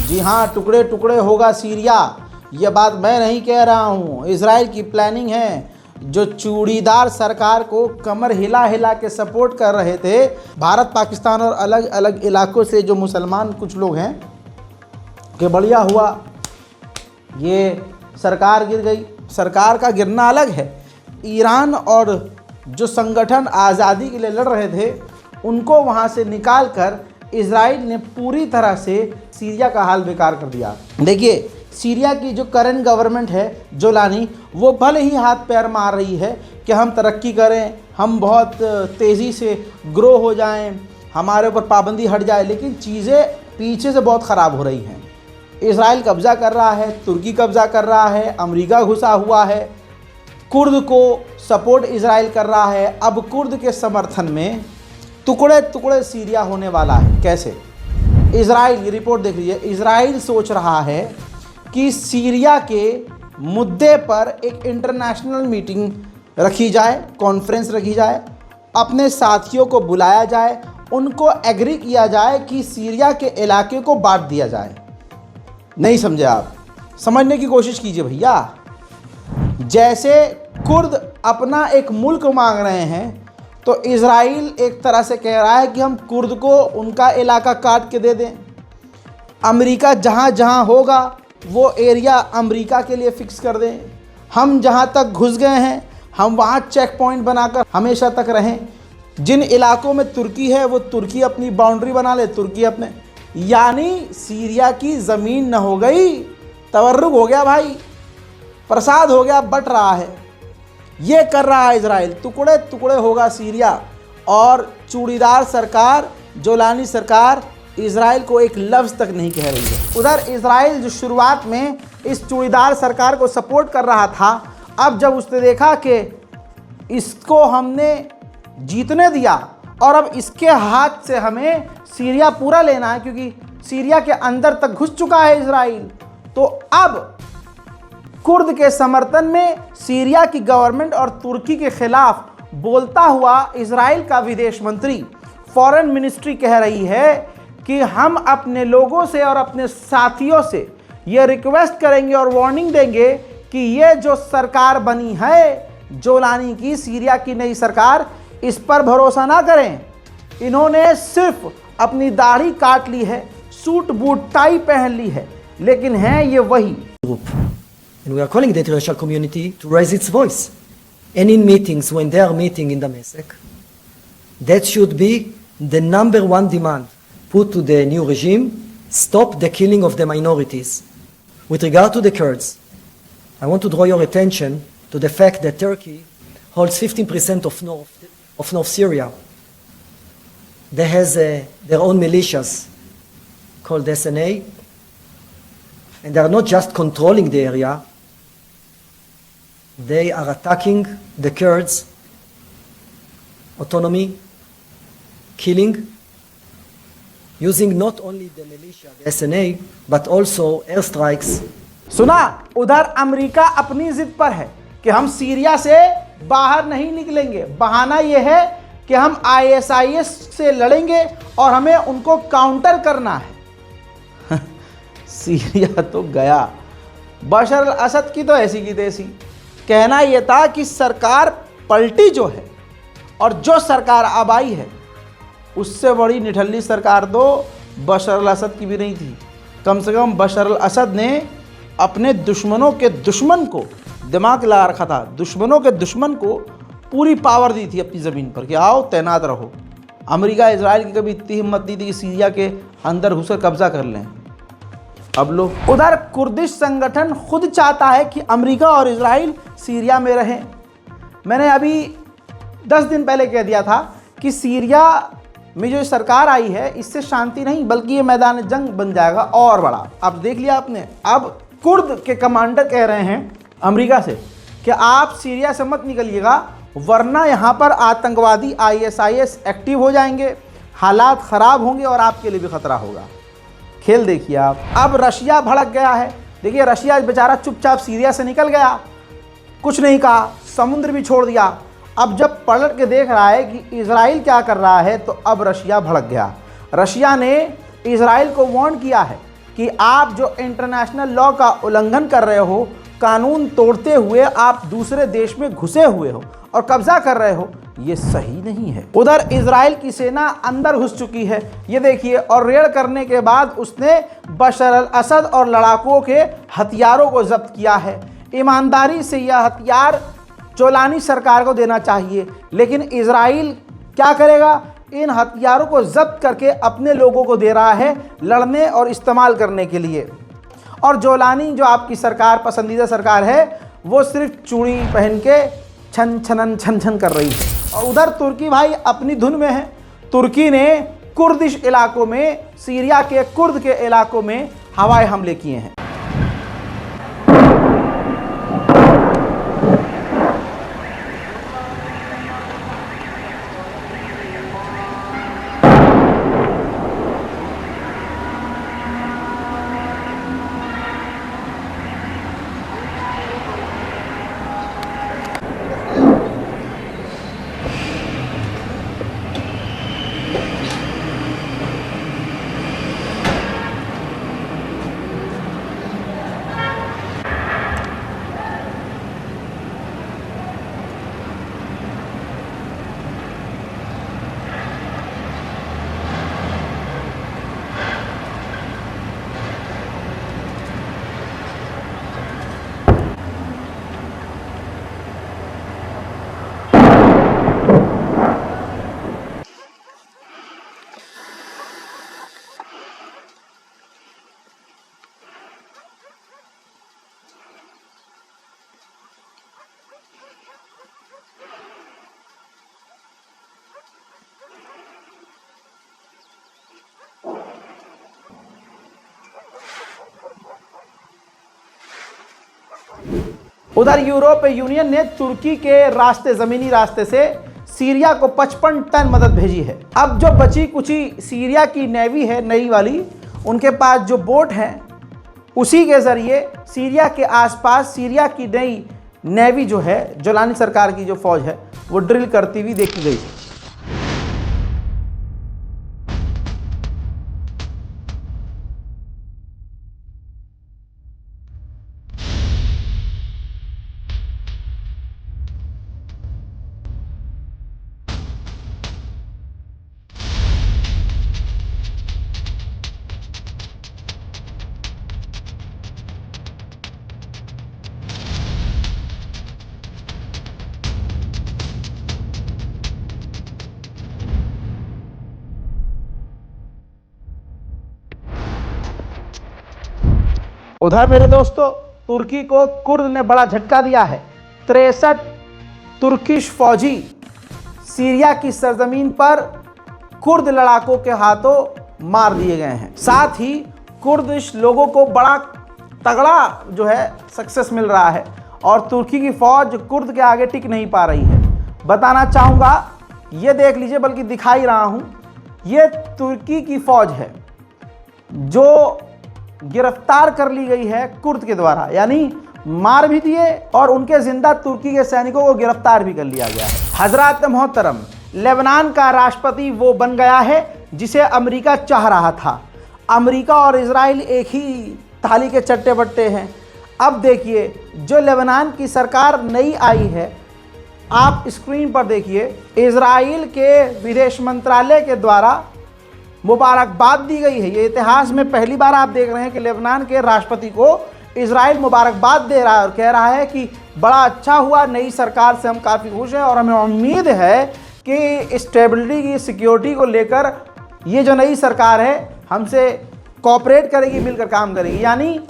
जी हाँ, टुकड़े टुकड़े होगा सीरिया। ये बात मैं नहीं कह रहा हूँ, इजराइल की प्लानिंग है। जो चूड़ीदार सरकार को कमर हिला हिला के सपोर्ट कर रहे थे, भारत पाकिस्तान और अलग अलग इलाकों से जो मुसलमान कुछ लोग हैं, कि बढ़िया हुआ ये सरकार गिर गई। सरकार का गिरना अलग है, ईरान और जो संगठन आज़ादी के लिए लड़ रहे थे उनको वहाँ से निकाल कर इजराइल ने पूरी तरह से सीरिया का हाल बेकार कर दिया। देखिए, सीरिया की जो करंट गवर्नमेंट है जोलानी, वो भले ही हाथ पैर मार रही है कि हम तरक्की करें, हम बहुत तेज़ी से ग्रो हो जाएं, हमारे ऊपर पाबंदी हट जाए, लेकिन चीज़ें पीछे से बहुत ख़राब हो रही हैं। इजराइल कब्ज़ा कर रहा है, तुर्की कब्ज़ा कर रहा है, अमेरिका घुसा हुआ है, कुर्द को सपोर्ट इजराइल कर रहा है। अब कुर्द के समर्थन में टुकड़े टुकड़े सीरिया होने वाला है। कैसे? इजराइल, ये रिपोर्ट देख लीजिए, इजराइल सोच रहा है कि सीरिया के मुद्दे पर एक इंटरनेशनल मीटिंग रखी जाए, कॉन्फ्रेंस रखी जाए, अपने साथियों को बुलाया जाए, उनको एग्री किया जाए कि सीरिया के इलाके को बांट दिया जाए। नहीं समझे आप? समझने की कोशिश कीजिए भैया। जैसे कुर्द अपना एक मुल्क मांग रहे हैं, तो इजराइल एक तरह से कह रहा है कि हम कुर्द को उनका इलाका काट के दे दें। अमेरिका जहाँ जहाँ होगा वो एरिया अमेरिका के लिए फ़िक्स कर दें। हम जहाँ तक घुस गए हैं हम वहाँ चेक पॉइंट बनाकर हमेशा तक रहें। जिन इलाकों में तुर्की है वो तुर्की अपनी बाउंड्री बना ले, तुर्की अपने, यानी सीरिया की ज़मीन न हो गई, तवर्रुक हो गया भाई, प्रसाद हो गया, बट रहा है। ये कर रहा है इजराइल, टुकड़े टुकड़े होगा सीरिया। और चूड़ीदार सरकार, जोलानी सरकार इजराइल को एक लफ्ज़ तक नहीं कह रही है। उधर इजराइल जो शुरुआत में इस चूड़ीदार सरकार को सपोर्ट कर रहा था, अब जब उसने देखा कि इसको हमने जीतने दिया और अब इसके हाथ से हमें सीरिया पूरा लेना है, क्योंकि सीरिया के अंदर तक घुस चुका है इजराइल, तो अब कुर्द के समर्थन में सीरिया की गवर्नमेंट और तुर्की के खिलाफ बोलता हुआ इजराइल का विदेश मंत्री, फॉरेन मिनिस्ट्री कह रही है कि हम अपने लोगों से और अपने साथियों से ये रिक्वेस्ट करेंगे और वार्निंग देंगे कि ये जो सरकार बनी है जोलानी की, सीरिया की नई सरकार, इस पर भरोसा ना करें। इन्होंने सिर्फ अपनी दाढ़ी काट ली है, सूट बूट टाई पहन ली है, लेकिन हैं ये वही। And we are calling the international community to raise its voice. And in meetings, when they are meeting in Damascus, that should be the number one demand put to the new regime: stop the killing of the minorities. With regard to the Kurds, I want to draw your attention to the fact that Turkey holds 15% of North Syria. They has their own militias called SNA, and they are not just controlling the area, they are attacking the Kurds' autonomy, killing, using not only the militia, the SNA, but also airstrikes. सुना, उधर America अपनी जिद पर है कि हम Syria से बाहर नहीं निकलेंगे। बहाना यह है कि हम ISIS से लड़ेंगे और हमें उनको काउंटर करना है। सीरिया तो गया, बशर अल असद की तो ऐसी की तैसी। कहना यह था कि सरकार पलटी जो है और जो सरकार अब आई है उससे बड़ी निठल्ली सरकार तो बशर अल असद की भी नहीं थी। कम से कम बशर अल असद ने अपने दुश्मनों के दुश्मन को दिमाग लगा रखा था, दुश्मनों के दुश्मन को पूरी पावर दी थी अपनी ज़मीन पर कि आओ तैनात रहो। अमेरिका इजराइल की कभी इतनी हिम्मत नहीं थी कि सीरिया के अंदर घुसकर कब्जा कर लें। अब लो, उधर कुर्दिश संगठन खुद चाहता है कि अमेरिका और इजराइल सीरिया में रहें। मैंने अभी 10 दिन पहले कह दिया था कि सीरिया में जो सरकार आई है इससे शांति नहीं बल्कि ये मैदान जंग बन जाएगा और बड़ा। अब देख लिया आपने, अब कुर्द के कमांडर कह रहे हैं अमेरिका से कि आप सीरिया से मत निकलिएगा वरना यहाँ पर आतंकवादी ISIS एक्टिव हो जाएंगे, हालात ख़राब होंगे और आपके लिए भी ख़तरा होगा। खेल देखिए आप। अब रशिया भड़क गया है। देखिए, रशिया बेचारा चुपचाप सीरिया से निकल गया, कुछ नहीं कहा, समुद्र भी छोड़ दिया। अब जब पलट के देख रहा है कि इजराइल क्या कर रहा है तो अब रशिया भड़क गया। रशिया ने इजराइल को वार्न किया है कि आप जो इंटरनेशनल लॉ का उल्लंघन कर रहे हो, कानून तोड़ते हुए आप दूसरे देश में घुसे हुए हो और कब्जा कर रहे हो, ये सही नहीं है। उधर इजराइल की सेना अंदर घुस चुकी है, ये देखिए, और रेड करने के बाद उसने बशर अल असद और लड़ाकुओं के हथियारों को जब्त किया है। ईमानदारी से यह हथियार जोलानी सरकार को देना चाहिए, लेकिन इजराइल क्या करेगा? इन हथियारों को जब्त करके अपने लोगों को दे रहा है लड़ने और इस्तेमाल करने के लिए। और जोलानी जो आपकी सरकार, पसंदीदा सरकार है, वो सिर्फ चूड़ी पहन के छन छनन छन छन कर रही है। और उधर तुर्की भाई अपनी धुन में है। तुर्की ने कुर्दिश इलाकों में, सीरिया के कुर्द के इलाकों में हवाई हमले किए हैं। उधर यूरोपीय यूनियन ने तुर्की के रास्ते, जमीनी रास्ते से सीरिया को 55 टन मदद भेजी है। अब जो बची कुची सीरिया की नेवी है, नई वाली, उनके पास जो बोट हैं, उसी के जरिए सीरिया के आसपास सीरिया की नई नेवी जो है, जोलानी सरकार की जो फौज है, वो ड्रिल करती हुई देखी गई। उधर मेरे दोस्तों, तुर्की को कुर्द ने बड़ा झटका दिया है। 63 तुर्किश फौजी सीरिया की सरजमीन पर कुर्द लड़ाकों के हाथों मार दिए गए हैं। साथ ही कुर्दिश लोगों को बड़ा तगड़ा जो है सक्सेस मिल रहा है और तुर्की की फौज कुर्द के आगे टिक नहीं पा रही है। बताना चाहूँगा, ये देख लीजिए, बल्कि दिखाई रहा हूँ, ये तुर्की की फौज है जो गिरफ्तार कर ली गई है कुर्द के द्वारा, यानी मार भी दिए और उनके जिंदा तुर्की के सैनिकों को गिरफ्तार भी कर लिया गया है। हजरात मोहतरम, लेबनान का राष्ट्रपति वो बन गया है जिसे अमेरिका चाह रहा था। अमेरिका और इजराइल एक ही थाली के चट्टे बट्टे हैं। अब देखिए, जो लेबनान की सरकार नई आई है, आप स्क्रीन पर देखिए, इजराइल के विदेश मंत्रालय के द्वारा मुबारकबाद दी गई है। ये इतिहास में पहली बार आप देख रहे हैं कि लेबनान के राष्ट्रपति को इजराइल मुबारकबाद दे रहा है और कह रहा है कि बड़ा अच्छा हुआ, नई सरकार से हम काफ़ी खुश हैं और हमें उम्मीद है कि स्टेबिलिटी की, सिक्योरिटी को लेकर ये जो नई सरकार है हमसे कोऑपरेट करेगी, मिलकर काम करेगी। यानी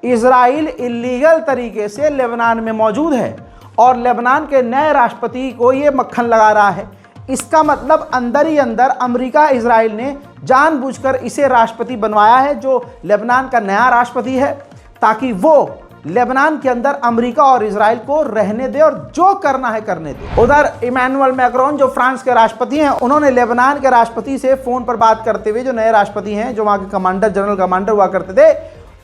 इजराइल इलीगल तरीके से लेबनान में मौजूद है और लेबनान के नए राष्ट्रपति को ये मक्खन लगा रहा है। इसका मतलब अंदर ही अंदर अमेरिका, इजराइल ने जानबूझकर इसे राष्ट्रपति बनवाया है, जो लेबनान का नया राष्ट्रपति है, ताकि वो लेबनान के अंदर अमेरिका और इजराइल को रहने दे और जो करना है करने दे। उधर इमैनुअल मैक्रोन जो फ्रांस के राष्ट्रपति हैं, उन्होंने लेबनान के राष्ट्रपति से फ़ोन पर बात करते हुए, जो नए राष्ट्रपति हैं, जो वहाँ के कमांडर, जनरल कमांडर हुआ करते थे,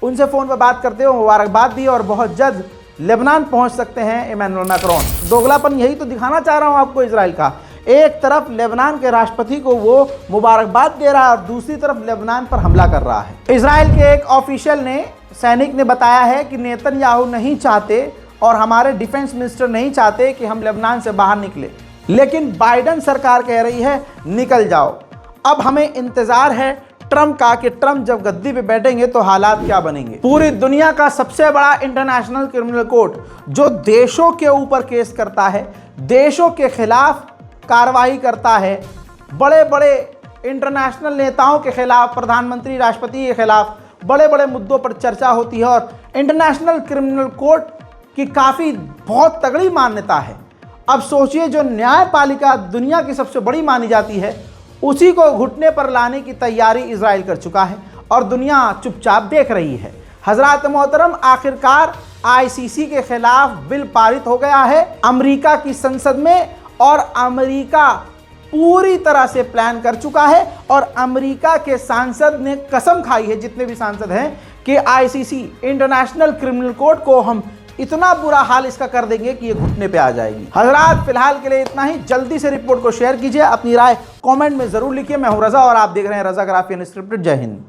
उनसे फ़ोन पर बात करते हुए मुबारकबाद दी और बहुत जल्द लेबनान पहुँच सकते हैं इमैनुअल मैक्रोन। दोगलापन यही तो दिखाना चाह रहा हूँ आपको इजराइल का, एक तरफ लेबनान के राष्ट्रपति को वो मुबारकबाद दे रहा है और दूसरी तरफ लेबनान पर हमला कर रहा है। इजराइल के एक ऑफिशियल ने, सैनिक ने बताया है कि नेतन्याहू नहीं चाहते और हमारे डिफेंस मिनिस्टर नहीं चाहते कि हम लेबनान से बाहर निकले, लेकिन बाइडेन सरकार कह रही है निकल जाओ। अब हमें इंतजार है ट्रंप का कि ट्रंप जब गद्दी पे बैठेंगे तो हालात क्या बनेंगे। पूरी दुनिया का सबसे बड़ा इंटरनेशनल क्रिमिनल कोर्ट जो देशों के ऊपर केस करता है, देशों के खिलाफ कार्रवाई करता है, बड़े बड़े इंटरनेशनल नेताओं के खिलाफ, प्रधानमंत्री, राष्ट्रपति के खिलाफ बड़े बड़े मुद्दों पर चर्चा होती है और इंटरनेशनल क्रिमिनल कोर्ट की काफ़ी बहुत तगड़ी मान्यता है। अब सोचिए, जो न्यायपालिका दुनिया की सबसे बड़ी मानी जाती है उसी को घुटने पर लाने की तैयारी इजराइल कर चुका है और दुनिया चुपचाप देख रही है। हजरात मोहतरम, आखिरकार आईसीसी के खिलाफ बिल पारित हो गया है अमेरिका की संसद में और अमेरिका पूरी तरह से प्लान कर चुका है और अमेरिका के सांसद ने कसम खाई है, जितने भी सांसद हैं, कि आईसीसी इंटरनेशनल क्रिमिनल कोर्ट को हम इतना बुरा हाल इसका कर देंगे कि ये घुटने पे आ जाएगी। हजरात, फिलहाल के लिए इतना ही। जल्दी से रिपोर्ट को शेयर कीजिए, अपनी राय कमेंट में जरूर लिखिए। मैं हूं रजा और आप देख रहे हैं रजा ग्राफी अनस्क्रिप्टेड। जय हिंद।